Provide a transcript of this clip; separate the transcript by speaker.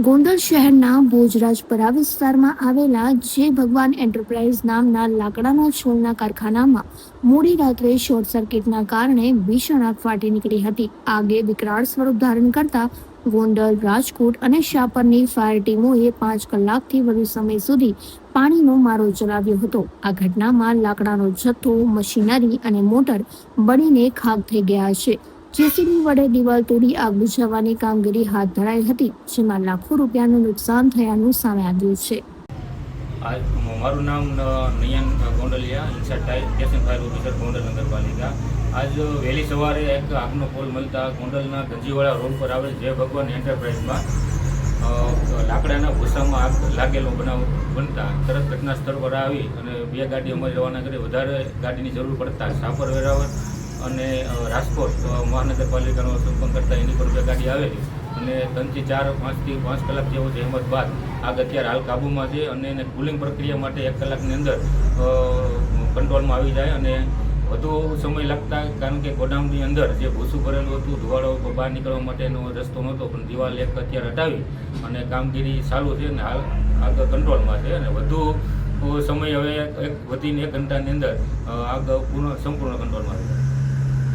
Speaker 1: ગોંડલ શહેરના ભોજરાજપરા વિસ્તારમાં આવેલા જે ભગવાન એન્ટરપ્રાઇઝ નામના લાકડાના છોલના કારખાનામાં મોડી રાત્રે શોર્ટ સર્કિટના કારણે ભીષણ આગ ફાટી નીકળી હતી. આગે વિકરાળ સ્વરૂપ ધારણ કરતા ગોંડલ, રાજકોટ અને શાપરની ફાયર ટીમોએ 5 કલાકથી વધુ સમય સુધી પાણીનો મારો ચલાવ્યો હતો. આ ઘટનામાં લાકડાનો જથ્થો, મશીનરી અને મોટર બળીને ખાક થઈ ગયા છે. જેસીબી વડે દિવાલ તોડી આગ બુઝાવવાની કામગીરી હાથ ધરાઈ હતી, જેમાં લાખો રૂપિયાનું નુકસાન થયાનું સામે આવ્યું છે.
Speaker 2: મારું નામ Nayan Gondaliya, in charge station fire officer, Gondal નગરપાલિકા. આજ વહેલી સવારે એક આગનો કોલ મળતા ગોંડલના ગંજીવાડા રોડ પર આવેલ જે ભગવાન એન્ટરપ્રાઇઝમાં લાકડાના ભૂસામાં આગ લાગેલો બનાવ બનતા તરત ઘટના સ્થળ પર આવી અને 2 ગાડી અમારી રવાના કરી. વધારે ગાડીની જરૂર પડતા સાપર, વેરાવળ અને રાજકોટ મહાનગરપાલિકાનો સંપર્ક કરતા એની પર 2 ગાડી આવેલી અને 3 થી 5 કલાક જેવો જહેમત બાદ આગ અત્યારે હાલ કાબૂમાં છે અને એને કુલિંગ પ્રક્રિયા માટે 1 કલાકની અંદર કંટ્રોલમાં આવી જાય અને વધુ સમય લાગતા, કારણ કે ગોડાઉનની અંદર જે ભૂસું ભરેલું હતું, ધુવાડો બહાર નીકળવા માટેનો રસ્તો નહોતો, પણ દિવાલ એક અત્યારે હટાવી અને કામગીરી ચાલુ છે અને હાલ આગ કંટ્રોલમાં છે અને વધુ સમય હવે વધીને 1 ઘંટાની અંદર આગ સંપૂર્ણ કંટ્રોલમાં છે.